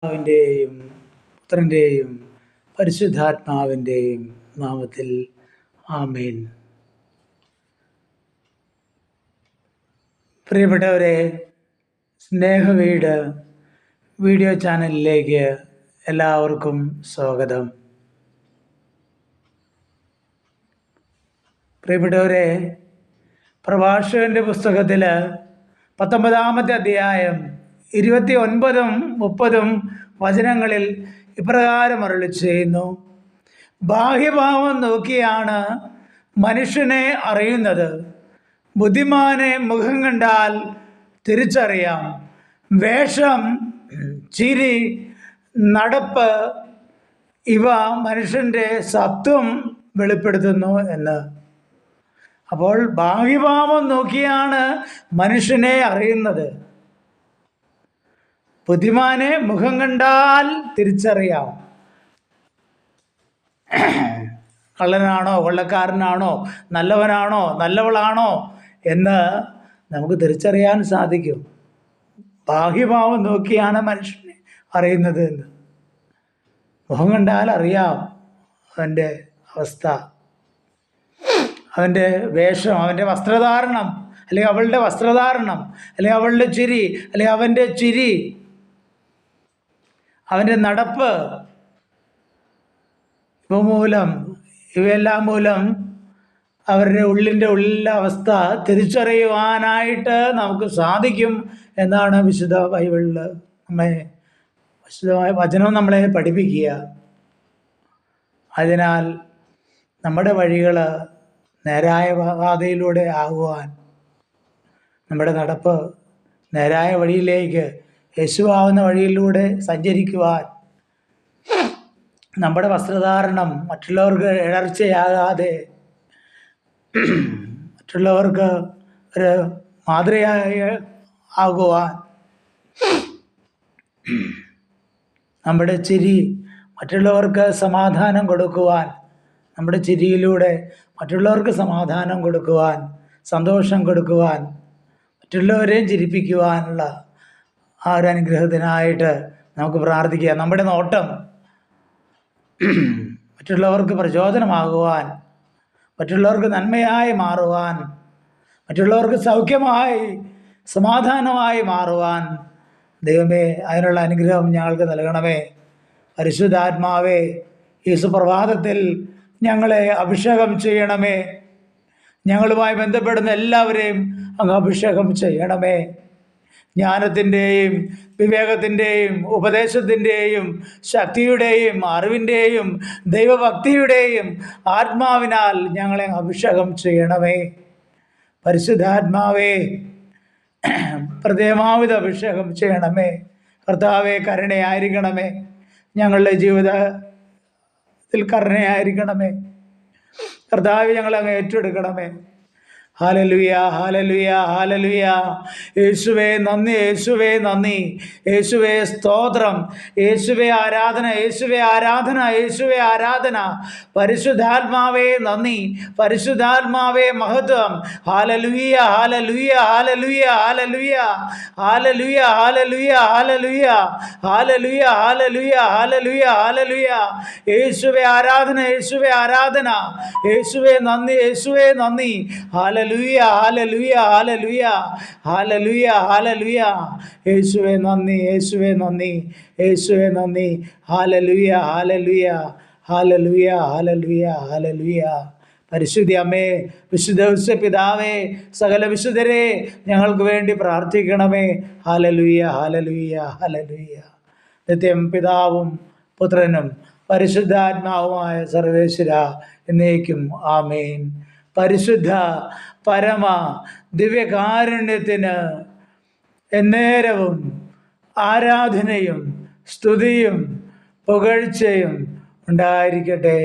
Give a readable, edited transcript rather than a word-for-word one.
പിതാവിൻ്റെയും പുത്രൻ്റെയും പരിശുദ്ധാത്മാവിൻ്റെയും നാമത്തിൽ ആമേൻ. പ്രിയപ്പെട്ടവരെ, സ്നേഹവീട് വീഡിയോ ചാനലിലേക്ക് എല്ലാവർക്കും സ്വാഗതം. പ്രിയപ്പെട്ടവരെ, പ്രഭാഷകന്റെ പുസ്തകത്തിൽ 19-ാമത്തെ അധ്യായം 29-ഉം 30-ഉം വചനങ്ങളിൽ ഇപ്രകാരം അരുളി ചെയ്യുന്നു: ബാഹ്യഭാവം നോക്കിയാണ് മനുഷ്യനെ അറിയുന്നത്, ബുദ്ധിമാനെ മുഖം കണ്ടാൽ തിരിച്ചറിയാം. വേഷം, ചിരി, നടപ്പ് ഇവ മനുഷ്യൻ്റെ സത്വം വെളിപ്പെടുത്തുന്നു എന്ന്. അപ്പോൾ ബാഹ്യഭാവം നോക്കിയാണ് മനുഷ്യനെ അറിയുന്നത്, ബുദ്ധിമാനെ മുഖം കണ്ടാൽ തിരിച്ചറിയാം. കള്ളനാണോ, കൊള്ളക്കാരനാണോ, നല്ലവനാണോ, നല്ലവളാണോ എന്ന് നമുക്ക് തിരിച്ചറിയാൻ സാധിക്കും. ബാഹ്യഭാവം നോക്കിയാണ് മനുഷ്യനെ അറിയുന്നത് എന്ന്. മുഖം കണ്ടാൽ അറിയാം അവൻ്റെ അവസ്ഥ, അവൻ്റെ വേഷം, അവൻ്റെ വസ്ത്രധാരണം, അല്ലെങ്കിൽ അവളുടെ വസ്ത്രധാരണം, അല്ലെങ്കിൽ അവളുടെ ചിരി, അല്ലെങ്കിൽ അവൻ്റെ ചിരി, അവൻ്റെ നടപ്പ്, ഇവയെല്ലാം മൂലം അവരുടെ ഉള്ളിലെ അവസ്ഥ തിരിച്ചറിയുവാനായിട്ട് നമുക്ക് സാധിക്കും എന്നാണ് വിശുദ്ധ ബൈബിളിൽ വിശുദ്ധമായ വചനം നമ്മളെ പഠിപ്പിക്കുക. അതിനാൽ നമ്മുടെ വഴികൾ നേരായ പാതയിലൂടെ ആകുവാൻ, നമ്മുടെ നടപ്പ് നേരായ വഴിയിലേക്ക്, യേശുവാകുന്ന വഴിയിലൂടെ സഞ്ചരിക്കുവാൻ, നമ്മുടെ വസ്ത്രധാരണം മറ്റുള്ളവർക്ക് ഇടർച്ചയാകാതെ മറ്റുള്ളവർക്ക് ഒരു മാതൃകയായി ആകുവാൻ, നമ്മുടെ ചിരി മറ്റുള്ളവർക്ക് സമാധാനം കൊടുക്കുവാൻ, നമ്മുടെ ചിരിയിലൂടെ മറ്റുള്ളവർക്ക് സമാധാനം കൊടുക്കുവാൻ, സന്തോഷം കൊടുക്കുവാൻ, മറ്റുള്ളവരെയും ചിരിപ്പിക്കുവാനുള്ള ആ ഒരു അനുഗ്രഹത്തിനായിട്ട് നമുക്ക് പ്രാർത്ഥിക്കുക. നമ്മുടെ നോട്ടം മറ്റുള്ളവർക്ക് പ്രചോദനമാകുവാൻ, മറ്റുള്ളവർക്ക് നന്മയായി മാറുവാൻ, മറ്റുള്ളവർക്ക് സൗഖ്യമായി സമാധാനമായി മാറുവാൻ ദൈവമേ, അതിനുള്ള അനുഗ്രഹം ഞങ്ങൾക്ക് നൽകണമേ. പരിശുദ്ധാത്മാവേ, ഈ സുപ്രഭാതത്തിൽ ഞങ്ങളെ അഭിഷേകം ചെയ്യണമേ. ഞങ്ങളുമായി ബന്ധപ്പെടുന്ന എല്ലാവരെയും അങ്ങ് അഭിഷേകം ചെയ്യണമേ. ജ്ഞാനത്തിൻ്റെയും വിവേകത്തിൻ്റെയും ഉപദേശത്തിൻ്റെയും ശക്തിയുടെയും അറിവിൻ്റെയും ദൈവഭക്തിയുടെയും ആത്മാവിനാൽ ഞങ്ങളെ അഭിഷേകം ചെയ്യണമേ. പരിശുദ്ധാത്മാവേ, പ്രത്യേകമാവിധ അഭിഷേകം ചെയ്യണമേ. കർത്താവേ, കരുണയായിരിക്കണമേ. ഞങ്ങളുടെ ജീവിതത്തിൽ കരുണയായിരിക്കണമേ. കർത്താവേ, ഞങ്ങളെ അങ്ങ് ഏറ്റെടുക്കണമേ. Hallelujah, hallelujah, hallelujah. യേശുവേ നന്ദി, യേശുവേ നന്ദി, യേശുവേ സ്തോത്രം, യേശുവേ ആരാധന, യേശുവേ ആരാധന, യേശുവേ ആരാധന. പരിശുദ്ധാത്മാവേ നന്ദി, പരിശുദ്ധാത്മാവേ മഹത്വം. Hallelujah, hallelujah, hallelujah, hallelujah, hallelujah, hallelujah, hallelujah, hallelujah, hallelujah, hallelujah, hallelujah. യേശുവേ ആരാധന, യേശുവേ ആരാധന, യേശുവേ നന്ദി, യേശുവേ നന്ദി. Hallelujah, hallelujah, hallelujah, hallelujah, hallelujah. യേശുവേ നന്ദി, യേശുവേ നന്ദി, യേശുവേ നന്ദി. Hallelujah, hallelujah, hallelujah, hallelujah, hallelujah. പരിശുദ്ധ അമ്മേ, വിശുദ്ധ പിതാവേ, സകല വിശുദ്ധരെ ഞങ്ങൾക്ക് വേണ്ടി പ്രാർത്ഥിക്കണമേ. Hallelujah, hallelujah, hallelujah. നിത്യം പിതാവും പുത്രനും പരിശുദ്ധാത്മാവുമായ സർവേശ്വര എന്നേക്കും ആമേൻ. പരിശുദ്ധ പരമ ദിവ്യകാരുണ്യത്തിന് എന്നേരവും ആരാധനയും സ്തുതിയും പുകഴ്ചയും ഉണ്ടായിരിക്കട്ടെ.